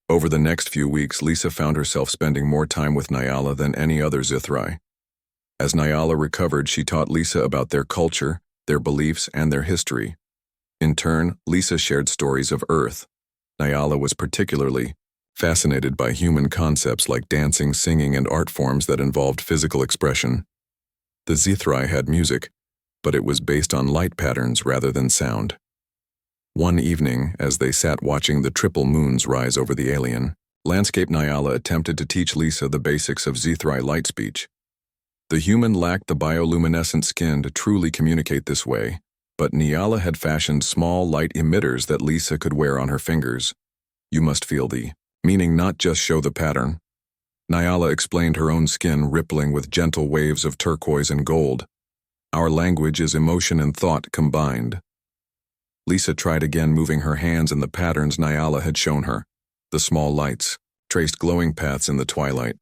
Over the next few weeks, Lisa found herself spending more time with Nyala than any other Zithrai. As Nyala recovered, she taught Lisa about their culture, their beliefs, and their history. In turn, Lisa shared stories of Earth. Nyala was particularly fascinated by human concepts like dancing, singing, and art forms that involved physical expression. The Zithrai had music, but it was based on light patterns rather than sound. One evening, as they sat watching the triple moons rise over the alien landscape, Nyala attempted to teach Lisa the basics of Zithrai light speech. The human lacked the bioluminescent skin to truly communicate this way, but Nyala had fashioned small light emitters that Lisa could wear on her fingers. You must feel the meaning, not just show the pattern. Nyala explained her own skin rippling with gentle waves of turquoise and gold. Our language is emotion and thought combined. Lisa tried again, moving her hands in the patterns Nyala had shown her. The small lights traced glowing paths in the twilight.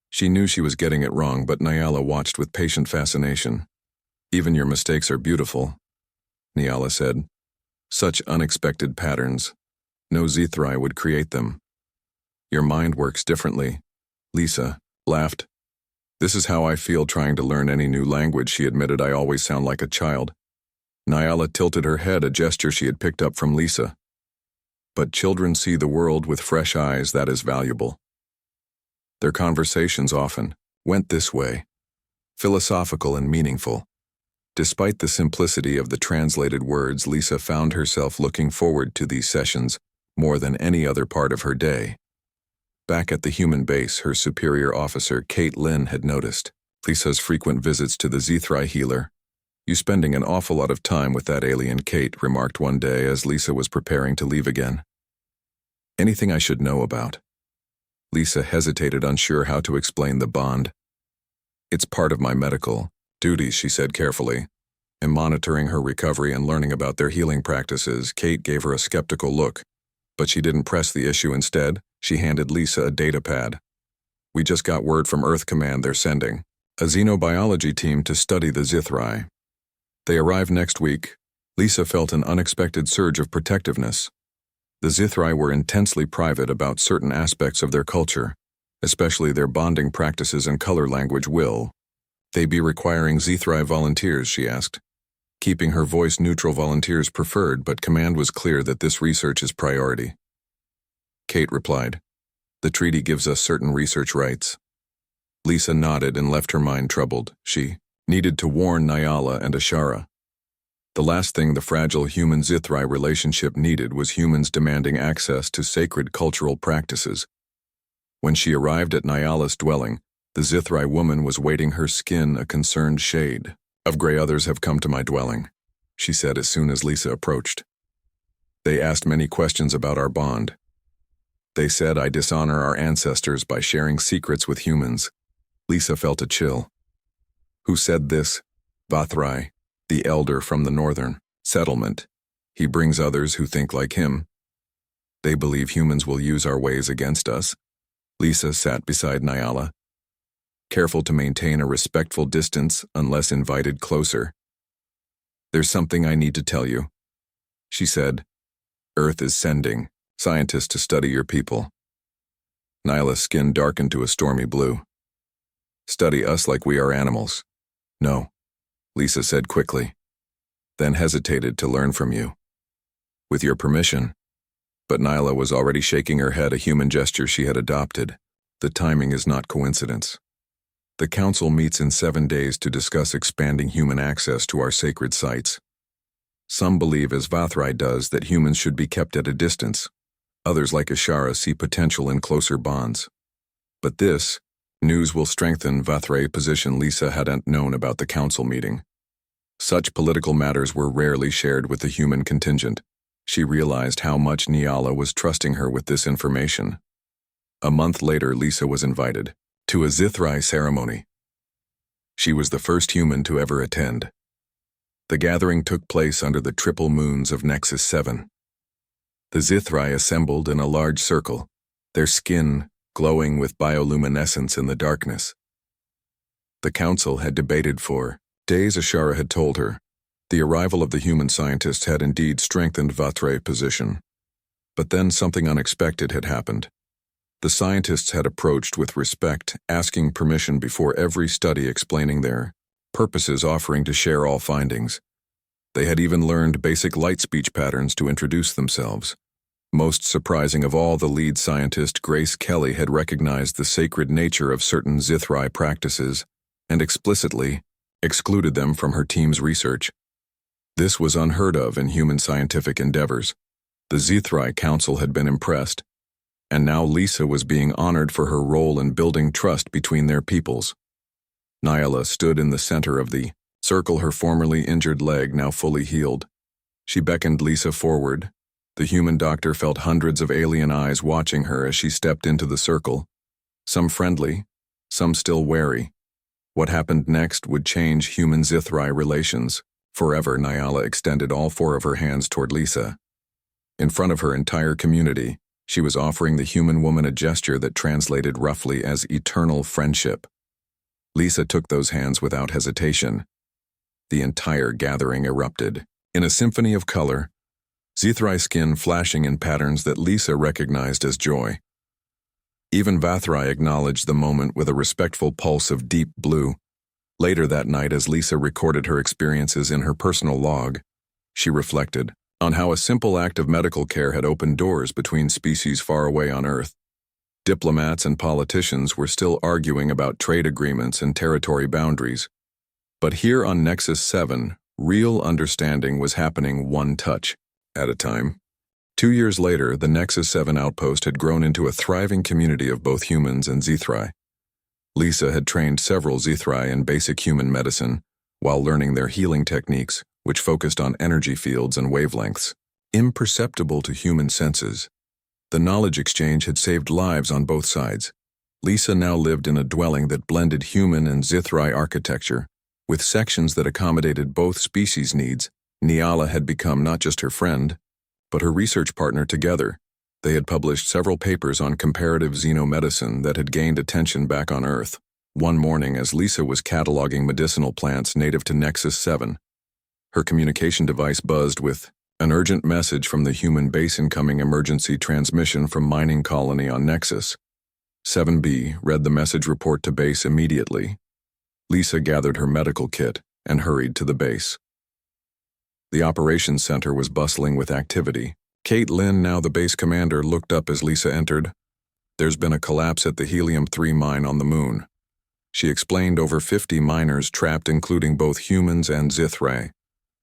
She knew she was getting it wrong, but Nyala watched with patient fascination. Even your mistakes are beautiful, Nyala said. Such unexpected patterns. No Zithrai would create them. Your mind works differently, Lisa laughed. This is how I feel trying to learn any new language, she admitted. I always sound like a child. Nyala tilted her head, a gesture she had picked up from Lisa. But children see the world with fresh eyes. That is valuable. Their conversations often went this way, philosophical and meaningful. Despite the simplicity of the translated words, Lisa found herself looking forward to these sessions more than any other part of her day. Back at the human base, her superior officer, Kate Lynn, had noticed Lisa's frequent visits to the Zithrai healer. "You spending an awful lot of time with that alien," Kate remarked one day as Lisa was preparing to leave again. "Anything I should know about?" Lisa hesitated, unsure how to explain the bond. "It's part of my medical duties," she said carefully. In monitoring her recovery and learning about their healing practices, Kate gave her a skeptical look, but she didn't press the issue. Instead, she handed Lisa a data pad. "We just got word from Earth Command they're sending a xenobiology team to study the Zithrai. They arrive next week." Lisa felt an unexpected surge of protectiveness. The Zithrai were intensely private about certain aspects of their culture, especially their bonding practices and color language. "Will they be requiring Zithrai volunteers?" she asked. Keeping her voice neutral, volunteers preferred, but Command was clear that this research is priority. Kate replied, "The treaty gives us certain research rights." Lisa nodded and left her mind troubled. She needed to warn Nyala and Ashara. The last thing the fragile human-Zithrai relationship needed was humans demanding access to sacred cultural practices. When she arrived at Nyala's dwelling, the Zithrai woman was waiting, her skin a concerned shade of gray. "Others have come to my dwelling," she said as soon as Lisa approached. "They asked many questions about our bond. They said I dishonor our ancestors by sharing secrets with humans." Lisa felt a chill. "Who said this?" "Vathrai, the elder from the northern settlement. He brings others who think like him. They believe humans will use our ways against us." Lisa sat beside Nyala, careful to maintain a respectful distance unless invited closer. "There's something I need to tell you," she said. "Earth is sending scientists to study your people." Nyla's skin darkened to a stormy blue. "Study us like we are animals?" "No," Lisa said quickly, then hesitated. "To learn from you. With your permission." But Nyla was already shaking her head, a human gesture she had adopted. "The timing is not coincidence. The Council meets in 7 days to discuss expanding human access to our sacred sites. Some believe, as Vathrai does, that humans should be kept at a distance. Others, like Ashara, see potential in closer bonds. But this news will strengthen Vathrai's position." Lisa hadn't known about the Council meeting. Such political matters were rarely shared with the human contingent. She realized how much Nyala was trusting her with this information. A month later, Lisa was invited to a Zithrai ceremony. She was the first human to ever attend. The gathering took place under the triple moons of Nexus 7. The Zithrai assembled in a large circle, their skin glowing with bioluminescence in the darkness. The Council had debated for days, Ashara had told her. The arrival of the human scientists had indeed strengthened Vathrai's position. But then something unexpected had happened. The scientists had approached with respect, asking permission before every study, explaining their purposes, offering to share all findings. They had even learned basic light speech patterns to introduce themselves. Most surprising of all, the lead scientist, Grace Kelly, had recognized the sacred nature of certain Zithrai practices and explicitly excluded them from her team's research. This was unheard of in human scientific endeavors. The Zithrai Council had been impressed, and now Lisa was being honored for her role in building trust between their peoples. Nyala stood in the center of the circle, her formerly injured leg now fully healed. She beckoned Lisa forward. The human doctor felt hundreds of alien eyes watching her as she stepped into the circle, some friendly, some still wary. What happened next would change human-Zithrai relations forever. Nyala extended all four of her hands toward Lisa. In front of her entire community, she was offering the human woman a gesture that translated roughly as eternal friendship. Lisa took those hands without hesitation. The entire gathering erupted in a symphony of color, Zithrai skin flashing in patterns that Lisa recognized as joy. Even Vathrai acknowledged the moment with a respectful pulse of deep blue. Later that night, as Lisa recorded her experiences in her personal log, she reflected on how a simple act of medical care had opened doors between species far away on Earth. Diplomats and politicians were still arguing about trade agreements and territory boundaries. But here on Nexus 7, real understanding was happening one touch at a time. 2 years later, the Nexus 7 outpost had grown into a thriving community of both humans and Zithrai. Lisa had trained several Zithrai in basic human medicine, while learning their healing techniques, which focused on energy fields and wavelengths, imperceptible to human senses. The knowledge exchange had saved lives on both sides. Lisa now lived in a dwelling that blended human and Zithrai architecture, with sections that accommodated both species' needs. Nyala had become not just her friend, but her research partner. Together, they had published several papers on comparative xenomedicine that had gained attention back on Earth. One morning, as Lisa was cataloging medicinal plants native to Nexus 7, her communication device buzzed with an urgent message from the human base: incoming emergency transmission from mining colony on Nexus 7B. Read the message report to base immediately. Lisa gathered her medical kit and hurried to the base. The operations center was bustling with activity. Kate Lynn, now the base commander, looked up as Lisa entered. There's been a collapse at the Helium-3 mine on the moon. She explained. Over 50 miners trapped, including both humans and Zithrai.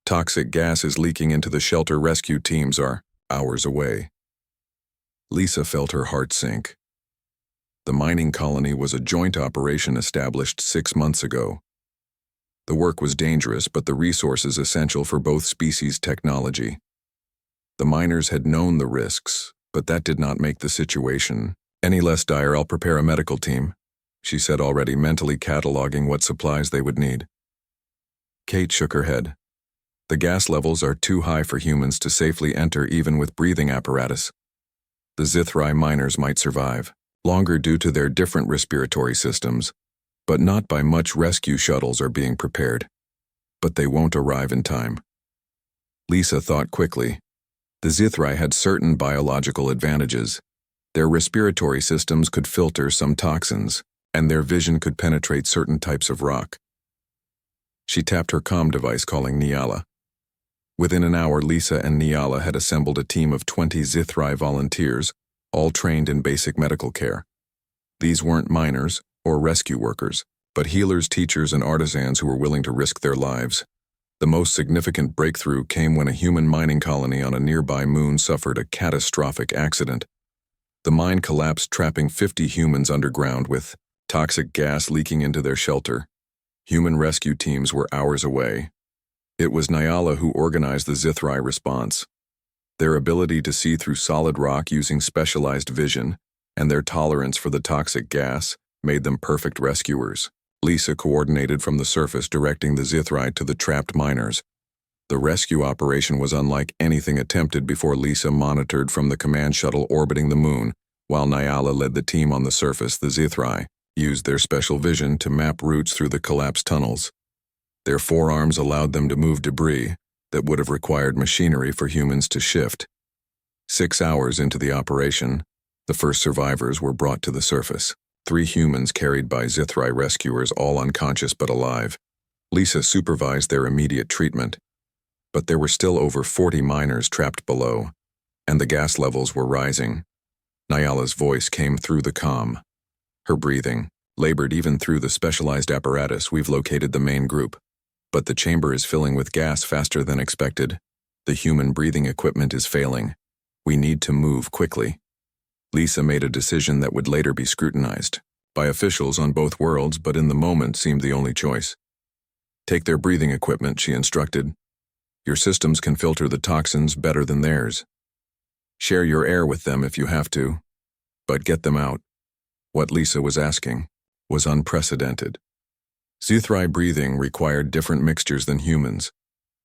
Toxic gas is leaking into the shelter. Rescue teams are hours away. Lisa felt her heart sink. The mining colony was a joint operation established 6 months ago. The work was dangerous, but the resources essential for both species' technology. The miners had known the risks, but that did not make the situation any less dire. I'll prepare a medical team, she said, already mentally cataloging what supplies they would need. Kate shook her head. The gas levels are too high for humans to safely enter, even with breathing apparatus. The Zithrai miners might survive longer due to their different respiratory systems, but not by much. Rescue shuttles are being prepared, but they won't arrive in time. Lisa thought quickly. The Zithrai had certain biological advantages. Their respiratory systems could filter some toxins, and their vision could penetrate certain types of rock. She tapped her comm device, calling Nyala. Within an hour, Lisa and Nyala had assembled a team of 20 Zithrai volunteers, all trained in basic medical care. These weren't miners or rescue workers, but healers, teachers, and artisans who were willing to risk their lives. The most significant breakthrough came when a human mining colony on a nearby moon suffered a catastrophic accident. The mine collapsed, trapping 50 humans underground, with toxic gas leaking into their shelter. Human rescue teams were hours away. It was Nyala who organized the Zithrai response. Their ability to see through solid rock using specialized vision, and their tolerance for the toxic gas, made them perfect rescuers. Lisa coordinated from the surface, directing the Zithrai to the trapped miners. The rescue operation was unlike anything attempted before. Lisa monitored from the command shuttle orbiting the moon, while Nyala led the team on the surface. The Zithrai used their special vision to map routes through the collapsed tunnels. Their forearms allowed them to move debris that would have required machinery for humans to shift. 6 hours into the operation, the first survivors were brought to the surface. 3 humans carried by Zithrai rescuers, all unconscious but alive. Lisa supervised their immediate treatment, but there were still over 40 miners trapped below, and the gas levels were rising. Nyala's voice came through the comm. Her breathing labored even through the specialized apparatus. We've located the main group, but the chamber is filling with gas faster than expected. The human breathing equipment is failing. We need to move quickly. Lisa made a decision that would later be scrutinized by officials on both worlds, but in the moment seemed the only choice. Take their breathing equipment, she instructed. Your systems can filter the toxins better than theirs. Share your air with them if you have to, but get them out. What Lisa was asking was unprecedented. Zithrai breathing required different mixtures than humans.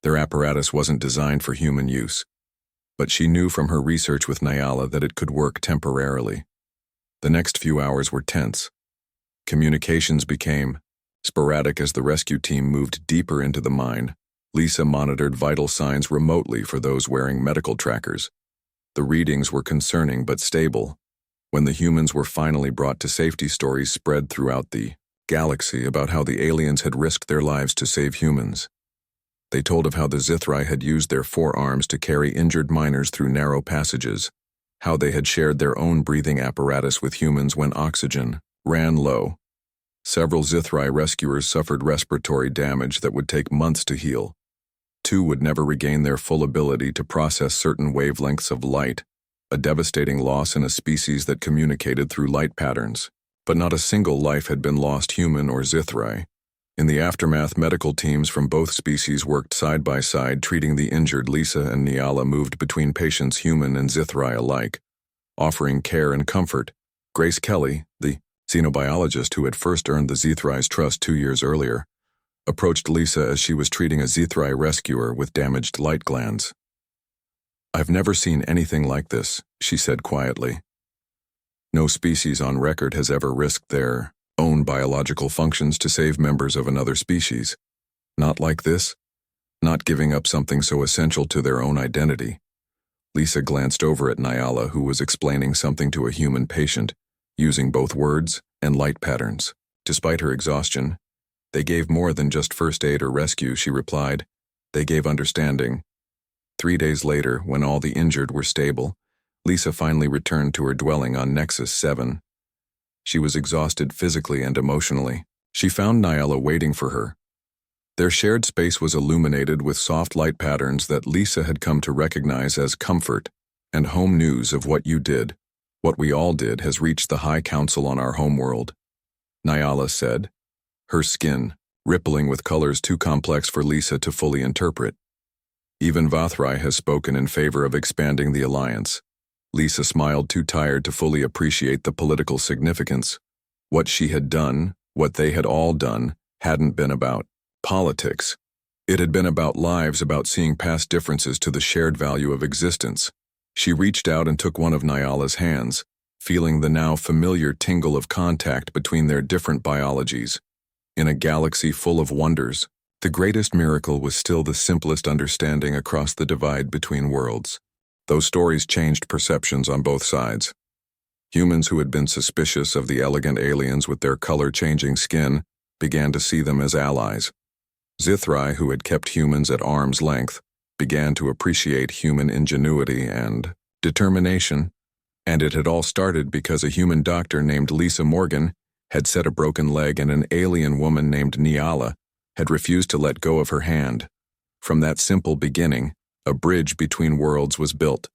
Their apparatus wasn't designed for human use, but she knew from her research with Nyala that it could work temporarily. The next few hours were tense. Communications became sporadic as the rescue team moved deeper into the mine. Lisa monitored vital signs remotely for those wearing medical trackers. The readings were concerning but stable. When the humans were finally brought to safety, stories spread throughout the galaxy about how the aliens had risked their lives to save humans. They told of how the Zithrai had used their forearms to carry injured miners through narrow passages, how they had shared their own breathing apparatus with humans when oxygen ran low. Several Zithrai rescuers suffered respiratory damage that would take months to heal. 2 would never regain their full ability to process certain wavelengths of light, a devastating loss in a species that communicated through light patterns. But not a single life had been lost, human or Zithrai. In the aftermath, medical teams from both species worked side by side, treating the injured. Lisa and Nyala moved between patients, human and Zithrai alike, offering care and comfort. Grace Kelly, the xenobiologist who had first earned the Zithrai's trust 2 years earlier, approached Lisa as she was treating a Zithrai rescuer with damaged light glands. "I've never seen anything like this," she said quietly. "No species on record has ever risked their own biological functions to save members of another species. Not like this, not giving up something so essential to their own identity." Lisa glanced over at Nyala, who was explaining something to a human patient, using both words and light patterns. Despite her exhaustion, "They gave more than just first aid or rescue," she replied. "They gave understanding." 3 days later, when all the injured were stable, Lisa finally returned to her dwelling on Nexus 7. She was exhausted physically and emotionally. She found Nyala waiting for her. Their shared space was illuminated with soft light patterns that Lisa had come to recognize as comfort and home. "News of what you did, what we all did, has reached the High Council on our homeworld," Nyala said, her skin rippling with colors too complex for Lisa to fully interpret. "Even Vathrai has spoken in favor of expanding the alliance." Lisa smiled, too tired to fully appreciate the political significance. What she had done, what they had all done, hadn't been about politics. It had been about lives, about seeing past differences to the shared value of existence. She reached out and took one of Nyala's hands, feeling the now familiar tingle of contact between their different biologies. In a galaxy full of wonders, the greatest miracle was still the simplest understanding across the divide between worlds. Those stories changed perceptions on both sides. Humans who had been suspicious of the elegant aliens with their color-changing skin began to see them as allies. Zithrai, who had kept humans at arm's length, began to appreciate human ingenuity and determination. And it had all started because a human doctor named Lisa Morgan had set a broken leg, and an alien woman named Nyala had refused to let go of her hand. From that simple beginning, a bridge between worlds was built,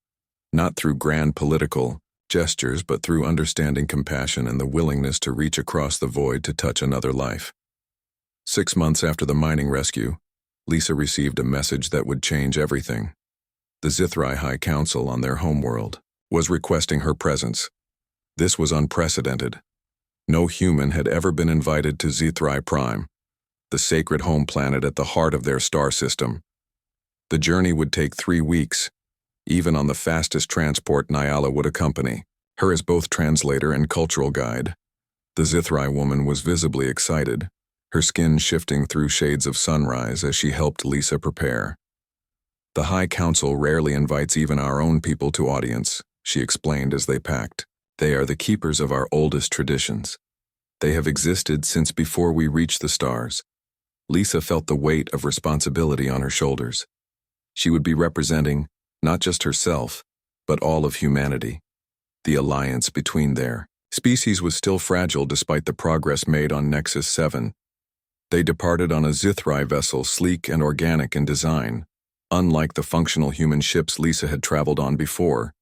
not through grand political gestures, but through understanding, compassion, and the willingness to reach across the void to touch another life. 6 months after the mining rescue, Lisa received a message that would change everything. The Zithrai High Council on their homeworld was requesting her presence. This was unprecedented. No human had ever been invited to Zithrai Prime, the sacred home planet at the heart of their star system. The journey would take 3 weeks. Even on the fastest transport, Nyala would accompany her as both translator and cultural guide. The Zithrai woman was visibly excited, her skin shifting through shades of sunrise as she helped Lisa prepare. The High Council rarely invites even our own people to audience, she explained as they packed. They are the keepers of our oldest traditions. They have existed since before we reached the stars. Lisa felt the weight of responsibility on her shoulders. She would be representing not just herself, but all of humanity. The alliance between their species was still fragile despite the progress made on Nexus 7. They departed on a Zithrai vessel sleek and organic in design. Unlike the functional human ships Lisa had traveled on before,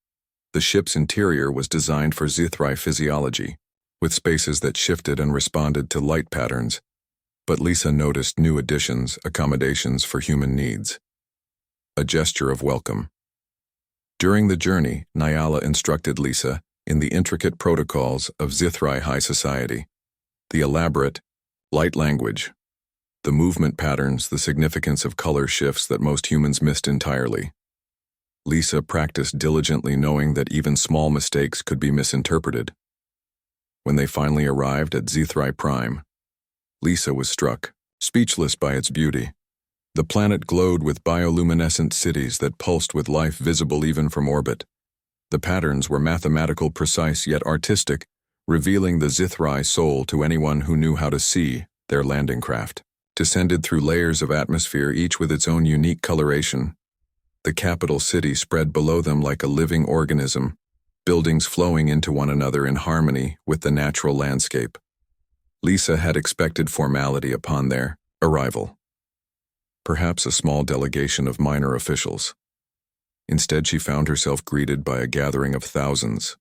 the ship's interior was designed for Zithrai physiology, with spaces that shifted and responded to light patterns. But Lisa noticed new additions, accommodations for human needs. A gesture of welcome. During the journey, Nyala instructed Lisa in the intricate protocols of Zithrai high society, the elaborate, light language, the movement patterns, the significance of color shifts that most humans missed entirely. Lisa practiced diligently, knowing that even small mistakes could be misinterpreted. When they finally arrived at Zithrai Prime, Lisa was struck, speechless by its beauty. The planet glowed with bioluminescent cities that pulsed with life visible even from orbit. The patterns were mathematical, precise yet artistic, revealing the Zithrai soul to anyone who knew how to see their landing craft. Descended through layers of atmosphere, each with its own unique coloration. The capital city spread below them like a living organism, buildings flowing into one another in harmony with the natural landscape. Lisa had expected formality upon their arrival. Perhaps a small delegation of minor officials. Instead, she found herself greeted by a gathering of thousands.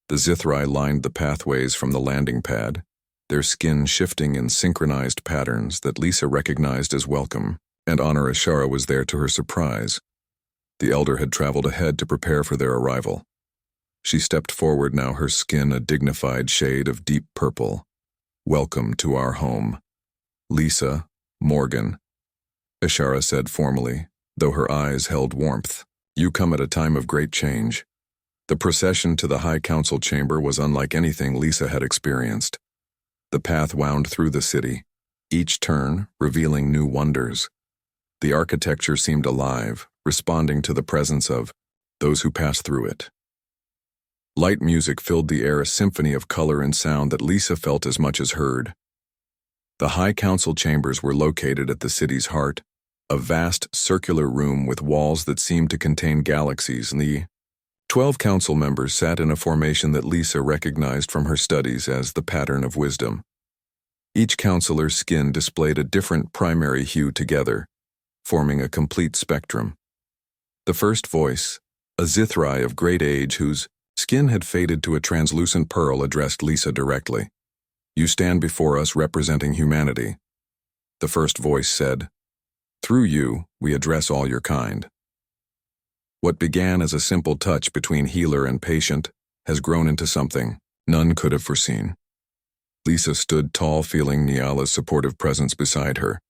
The Zithrai lined the pathways from the landing pad, their skin shifting in synchronized patterns that Lisa recognized as welcome, and Honor Ashara was there to her surprise. The elder had traveled ahead to prepare for their arrival. She stepped forward now, her skin a dignified shade of deep purple. "Welcome to our home, Lisa Morgan," Ashara said formally, though her eyes held warmth. "You come at a time of great change." The procession to the High Council chamber was unlike anything Lisa had experienced. The path wound through the city, each turn revealing new wonders. The architecture seemed alive, responding to the presence of those who passed through it. Light music filled the air, a symphony of color and sound that Lisa felt as much as heard. The High Council chambers were located at the city's heart, a vast circular room with walls that seemed to contain galaxies, and the 12 council members sat in a formation that Lisa recognized from her studies as the pattern of wisdom. Each councilor's skin displayed a different primary hue together, forming a complete spectrum. The first voice, a Zithrai of great age whose skin had faded to a translucent pearl, addressed Lisa directly. "You stand before us representing humanity," the first voice said. "Through you, we address all your kind." What began as a simple touch between healer and patient has grown into something none could have foreseen. Lisa stood tall, feeling Nyala's supportive presence beside her,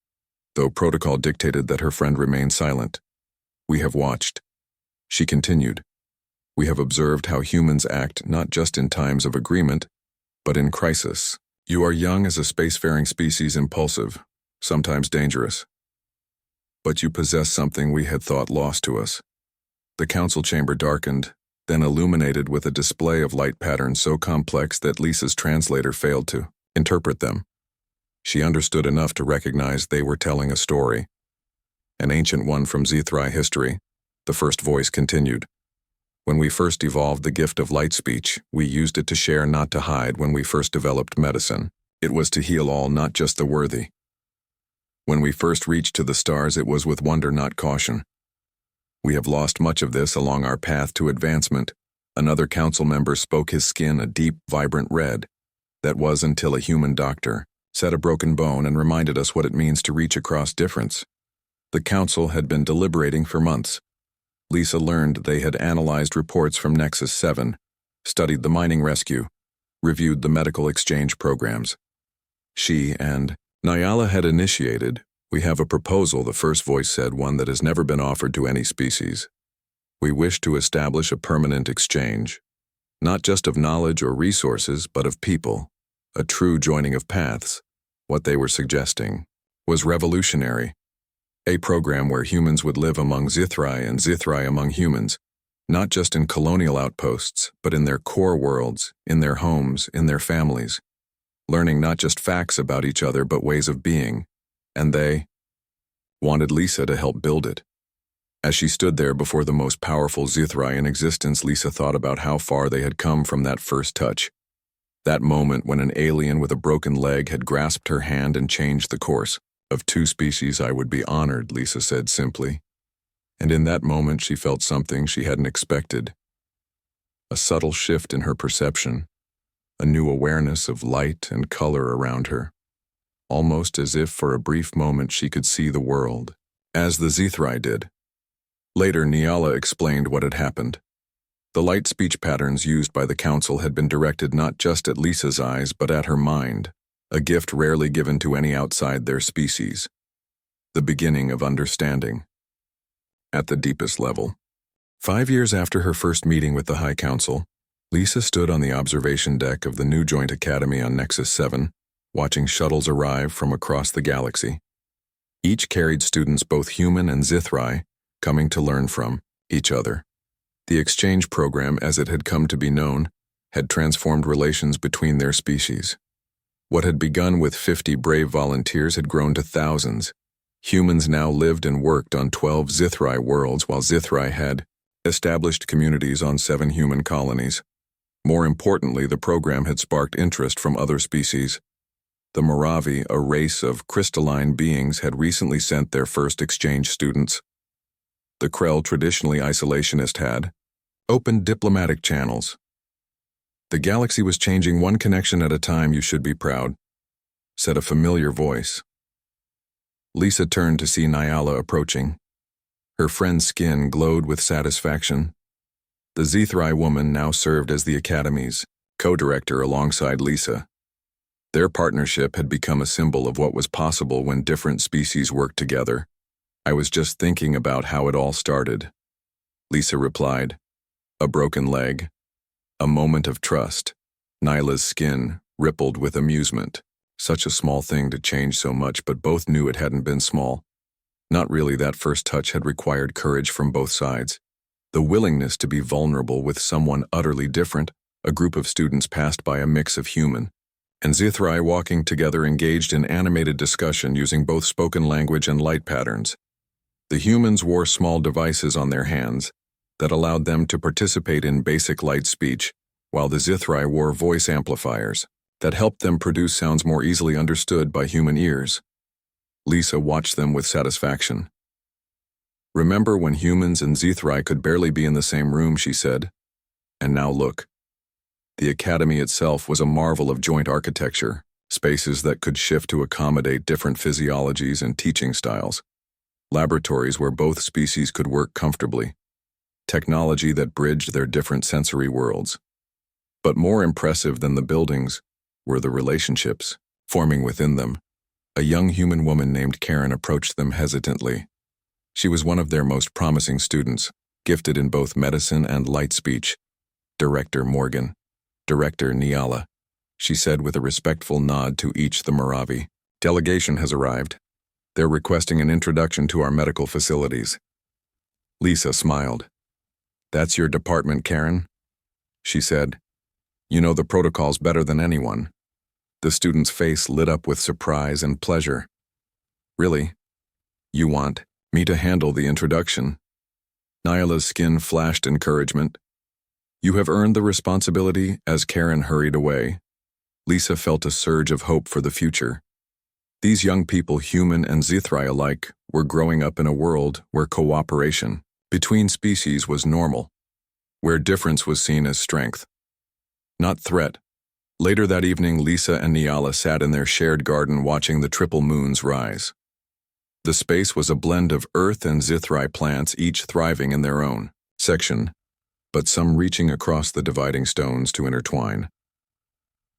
though protocol dictated that her friend remain silent. "We have watched," she continued. "We have observed how humans act not just in times of agreement, but in crisis. You are young as a spacefaring species, impulsive, sometimes dangerous. But you possess something we had thought lost to us." The council chamber darkened, then illuminated with a display of light patterns so complex that Lisa's translator failed to interpret them. She understood enough to recognize they were telling a story, an ancient one from Zithrai history. The first voice continued. "When we first evolved the gift of light speech, we used it to share, not to hide. When we first developed medicine, it was to heal all, not just the worthy. When we first reached to the stars, it was with wonder, not caution. We have lost much of this along our path to advancement." Another council member spoke, his skin a deep, vibrant red. "That was until a human doctor set a broken bone and reminded us what it means to reach across difference." The council had been deliberating for months. Lisa learned they had analyzed reports from Nexus 7, studied the mining rescue, reviewed the medical exchange programs. She and Nyala had initiated. "We have a proposal," the first voice said, "one that has never been offered to any species. We wish to establish a permanent exchange, not just of knowledge or resources, but of people, a true joining of paths." What they were suggesting was revolutionary. A program where humans would live among Zithrai and Zithrai among humans, not just in colonial outposts, but in their core worlds, in their homes, in their families, learning not just facts about each other but ways of being, and they wanted Lisa to help build it. As she stood there before the most powerful Zithrai in existence, Lisa thought about how far they had come from that first touch. That moment when an alien with a broken leg had grasped her hand and changed the course. Of two species I would be honored, Lisa said simply. And in that moment she felt something she hadn't expected. A subtle shift in her perception, a new awareness of light and color around her, almost as if for a brief moment she could see the world, as the Zithrai did. Later, Nyala explained what had happened. The light speech patterns used by the council had been directed not just at Lisa's eyes but at her mind, a gift rarely given to any outside their species. The beginning of understanding. At the deepest level. 5 years after her first meeting with the High Council, Lisa stood on the observation deck of the new Joint Academy on Nexus 7, watching shuttles arrive from across the galaxy. Each carried students both human and Zithrai, coming to learn from each other. The exchange program, as it had come to be known, had transformed relations between their species. What had begun with 50 brave volunteers had grown to thousands. Humans now lived and worked on 12 Zithrai worlds, while Zithrai had established communities on 7 human colonies. More importantly, the program had sparked interest from other species. The Moravi, a race of crystalline beings, had recently sent their first exchange students. The Krell, traditionally isolationist, had opened diplomatic channels. The galaxy was changing one connection at a time. You should be proud, said a familiar voice. Lisa turned to see Nyala approaching. Her friend's skin glowed with satisfaction. The Zithrai woman now served as the Academy's co-director alongside Lisa. Their partnership had become a symbol of what was possible when different species worked together. I was just thinking about how it all started, Lisa replied. A broken leg. A moment of trust. Nyla's skin rippled with amusement. Such a small thing to change so much, but both knew it hadn't been small. Not really. That first touch had required courage from both sides. The willingness to be vulnerable with someone utterly different. A group of students passed by, a mix of human and Zithrai, walking together, engaged in animated discussion using both spoken language and light patterns. The humans wore small devices on their hands that allowed them to participate in basic light speech, while the Zithrai wore voice amplifiers that helped them produce sounds more easily understood by human ears. Lisa watched them with satisfaction. Remember when humans and Zithrai could barely be in the same room, she said. And now look. The Academy itself was a marvel of joint architecture, spaces that could shift to accommodate different physiologies and teaching styles. Laboratories where both species could work comfortably. Technology that bridged their different sensory worlds. But more impressive than the buildings were the relationships forming within them. A young human woman named Karen approached them hesitantly. She was one of their most promising students, gifted in both medicine and light speech. Director Morgan. Director Nyala, she said with a respectful nod to each the Moravi. Delegation has arrived. They're requesting an introduction to our medical facilities. Lisa smiled. That's your department, Karen? She said. You know the protocols better than anyone. The student's face lit up with surprise and pleasure. Really? You want me to handle the introduction? Nyala's skin flashed encouragement. You have earned the responsibility. As Karen hurried away, Lisa felt a surge of hope for the future. These young people, human and Zithrai alike, were growing up in a world where cooperation between species was normal, where difference was seen as strength, not threat. Later that evening, Lisa and Nyala sat in their shared garden watching the triple moons rise. The space was a blend of Earth and Zithrai plants, each thriving in their own section, but some reaching across the dividing stones to intertwine.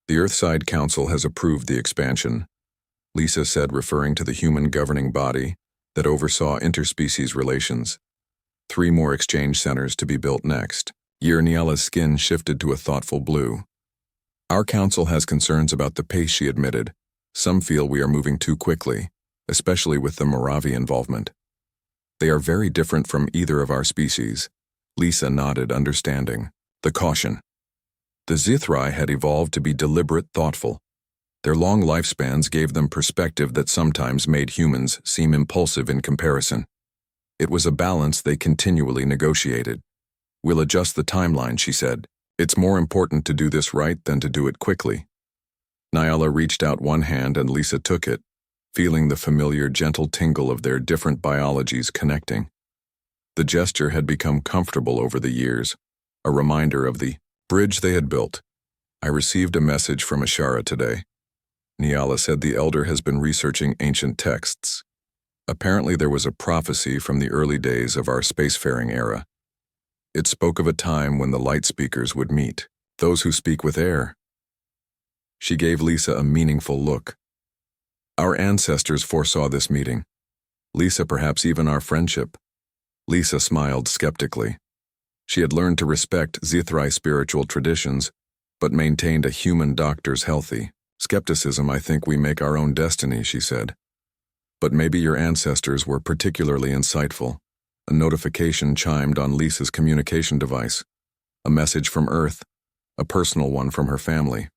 The Earthside Council has approved the expansion, Lisa said, referring to the human governing body that oversaw interspecies relations. 3 more exchange centers to be built next. Nyala's skin shifted to a thoughtful blue. Our council has concerns about the pace, she admitted. Some feel we are moving too quickly. especially with the Moravi involvement. They are very different from either of our species. Lisa nodded, understanding the caution. The Zithrai had evolved to be deliberate, thoughtful. Their long lifespans gave them perspective that sometimes made humans seem impulsive in comparison. It was a balance they continually negotiated. "We'll adjust the timeline," she said. "It's more important to do this right than to do it quickly." Nyala reached out one hand and Lisa took it, feeling the familiar gentle tingle of their different biologies connecting. The gesture had become comfortable over the years, a reminder of the bridge they had built. "I received a message from Ashara today." Nyala said the elder has been researching ancient texts. Apparently there was a prophecy from the early days of our spacefaring era. It spoke of a time when the light speakers would meet, those who speak with air. She gave Lisa a meaningful look. "Our ancestors foresaw this meeting. Lisa, perhaps even our friendship." Lisa smiled skeptically. She had learned to respect Zithrai spiritual traditions, but maintained a human doctor's healthy skepticism. "I think we make our own destiny," she said. "But maybe your ancestors were particularly insightful." A notification chimed on Lisa's communication device. A message from Earth, a personal one from her family.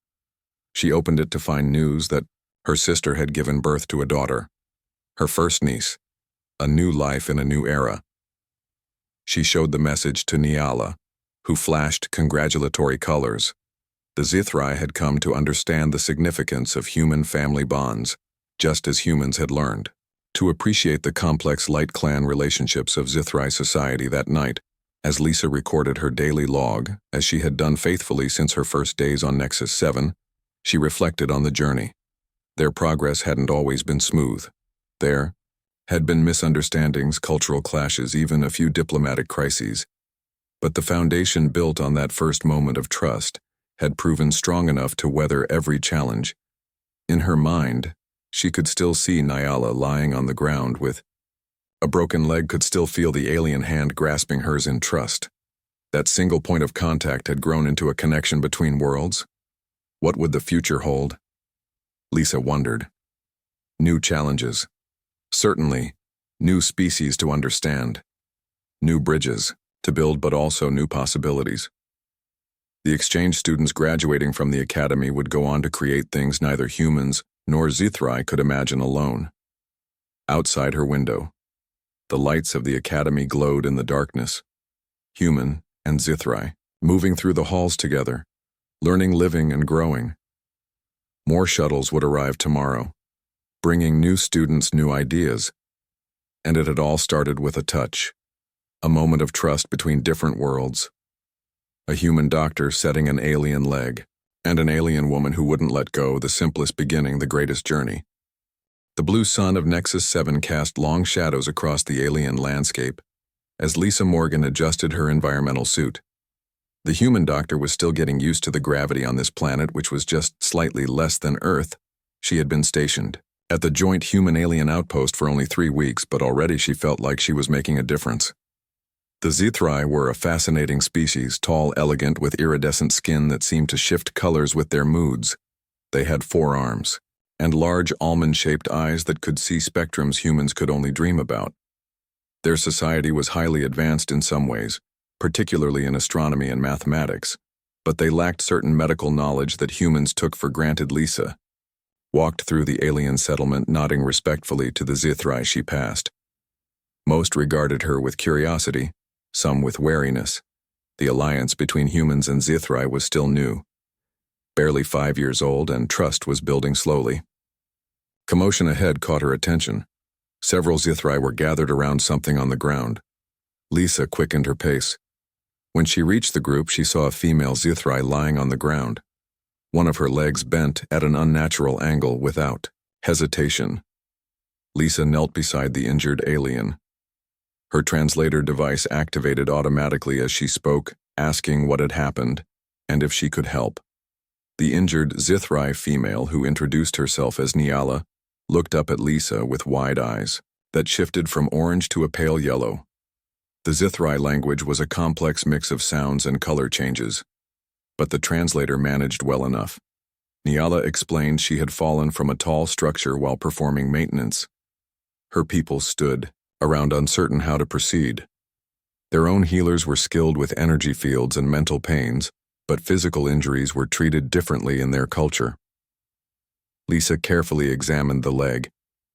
She opened it to find news that her sister had given birth to a daughter, her first niece, a new life in a new era. She showed the message to Nyala, who flashed congratulatory colors. The Zithrai had come to understand the significance of human family bonds, just as humans had learned to appreciate the complex Light Clan relationships of Zithrai society. That night, as Lisa recorded her daily log, as she had done faithfully since her first days on Nexus 7, she reflected on the journey. Their progress hadn't always been smooth. There had been misunderstandings, cultural clashes, even a few diplomatic crises. But the foundation built on that first moment of trust had proven strong enough to weather every challenge. In her mind, she could still see Nyala lying on the ground with a broken leg, could still feel the alien hand grasping hers in trust. That single point of contact had grown into a connection between worlds. What would the future hold? Lisa wondered. New challenges. Certainly, new species to understand. New bridges to build, but also new possibilities. The exchange students graduating from the academy would go on to create things neither humans nor Zithrai could imagine alone. Outside her window, the lights of the academy glowed in the darkness. Human and Zithrai, moving through the halls together, learning, living, and growing. More shuttles would arrive tomorrow, bringing new students new ideas. And it had all started with a touch, a moment of trust between different worlds. A human doctor setting an alien leg, and an alien woman who wouldn't let go, the simplest beginning, the greatest journey. The blue sun of Nexus 7 cast long shadows across the alien landscape as Lisa Morgan adjusted her environmental suit. The human doctor was still getting used to the gravity on this planet, which was just slightly less than Earth. She had been stationed at the joint human-alien outpost for only 3 weeks, but already she felt like she was making a difference. The Zithrai were a fascinating species, tall, elegant, with iridescent skin that seemed to shift colors with their moods. They had 4 arms, and large almond-shaped eyes that could see spectrums humans could only dream about. Their society was highly advanced in some ways, particularly in astronomy and mathematics, but they lacked certain medical knowledge that humans took for granted. Lisa walked through the alien settlement, nodding respectfully to the Zithrai she passed. Most regarded her with curiosity, some with wariness. The alliance between humans and Zithrai was still new, barely 5 years old, and trust was building slowly. Commotion ahead caught her attention. Several Zithrai were gathered around something on the ground. Lisa quickened her pace. When she reached the group, she saw a female Zithrai lying on the ground, one of her legs bent at an unnatural angle. Without hesitation, Lisa knelt beside the injured alien. Her translator device activated automatically as she spoke, asking what had happened and if she could help. The injured Zithrai female, who introduced herself as Nyala, looked up at Lisa with wide eyes that shifted from orange to a pale yellow. The Zithrai language was a complex mix of sounds and color changes, but the translator managed well enough. Nyala explained she had fallen from a tall structure while performing maintenance. Her people stood around uncertain how to proceed. Their own healers were skilled with energy fields and mental pains, but physical injuries were treated differently in their culture. Lisa carefully examined the leg.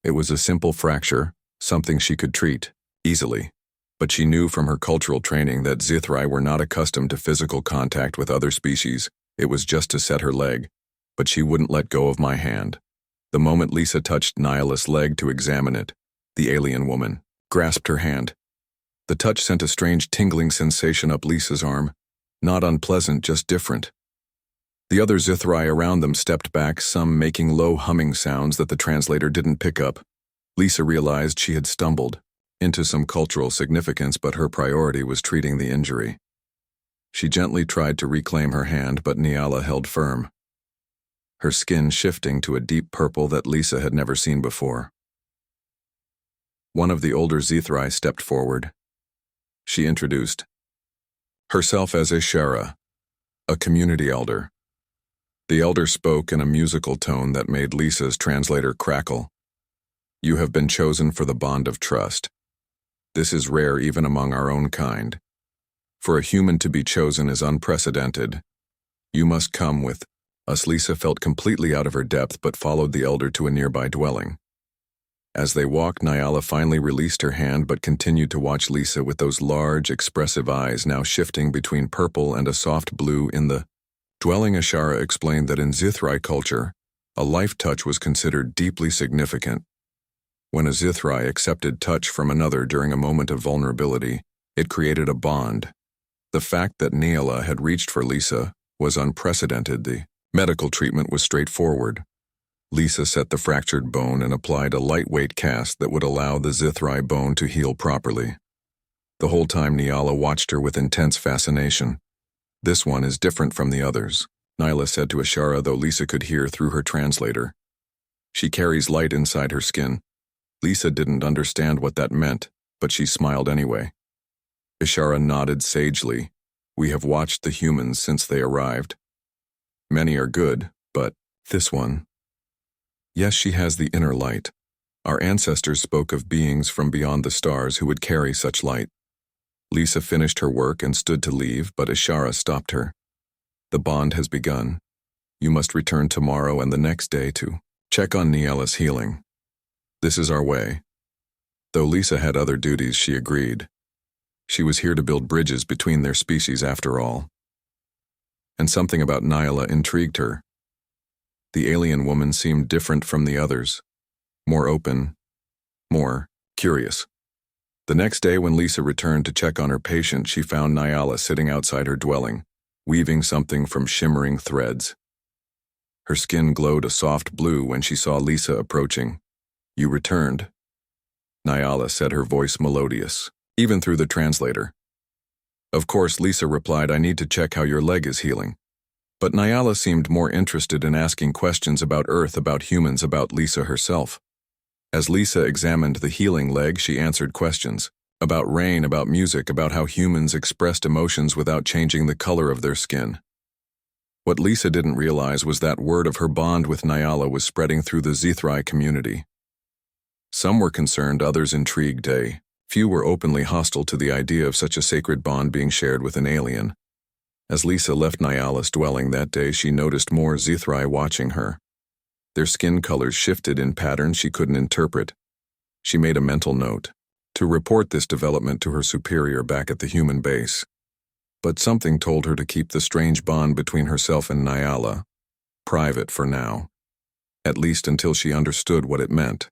It was a simple fracture, something she could treat easily. But she knew from her cultural training that Zithrai were not accustomed to physical contact with other species. It was just to set her leg, but she wouldn't let go of my hand. The moment Lisa touched Nyala's leg to examine it, the alien woman grasped her hand. The touch sent a strange tingling sensation up Lisa's arm. Not unpleasant, just different. The other Zithrai around them stepped back, some making low humming sounds that the translator didn't pick up. Lisa realized she had stumbled into some cultural significance, but her priority was treating the injury. She gently tried to reclaim her hand, but Nyala held firm, her skin shifting to a deep purple that Lisa had never seen before. One of the older Zithrai stepped forward. She introduced herself as Ishara, a community elder. The elder spoke in a musical tone that made Lisa's translator crackle. "You have been chosen for the bond of trust. This is rare even among our own kind. For a human to be chosen is unprecedented. You must come with us." Lisa felt completely out of her depth but followed the elder to a nearby dwelling. As they walked, Nyala finally released her hand but continued to watch Lisa with those large, expressive eyes now shifting between purple and a soft blue in the dwelling. Ishara explained that in Zithrai culture, a life touch was considered deeply significant. When a Zithrai accepted touch from another during a moment of vulnerability, it created a bond. The fact that Nyala had reached for Lisa was unprecedented. The medical treatment was straightforward. Lisa set the fractured bone and applied a lightweight cast that would allow the Zithrai bone to heal properly. The whole time Nyala watched her with intense fascination. "This one is different from the others," Nyla said to Ishara, though Lisa could hear through her translator. "She carries light inside her skin." Lisa didn't understand what that meant, but she smiled anyway. Ishara nodded sagely. "We have watched the humans since they arrived. Many are good, but this one. Yes, she has the inner light. Our ancestors spoke of beings from beyond the stars who would carry such light." Lisa finished her work and stood to leave, but Ishara stopped her. "The bond has begun. You must return tomorrow and the next day to check on Nyala's healing. This is our way." Though Lisa had other duties, she agreed. She was here to build bridges between their species after all. And something about Nyala intrigued her. The alien woman seemed different from the others. More open, more curious. The next day when Lisa returned to check on her patient, she found Nyala sitting outside her dwelling, weaving something from shimmering threads. Her skin glowed a soft blue when she saw Lisa approaching. "You returned," Nyala said, her voice melodious, even through the translator. "Of course," Lisa replied, "I need to check how your leg is healing." But Nyala seemed more interested in asking questions about Earth, about humans, about Lisa herself. As Lisa examined the healing leg, she answered questions about rain, about music, about how humans expressed emotions without changing the color of their skin. What Lisa didn't realize was that word of her bond with Nyala was spreading through the Zithrai community. Some were concerned, others intrigued. Few were openly hostile to the idea of such a sacred bond being shared with an alien. As Lisa left Nyala's dwelling that day, she noticed more Zithrai watching her. Their skin colors shifted in patterns she couldn't interpret. She made a mental note to report this development to her superior back at the human base. But something told her to keep the strange bond between herself and Nyala private for now, at least until she understood what it meant.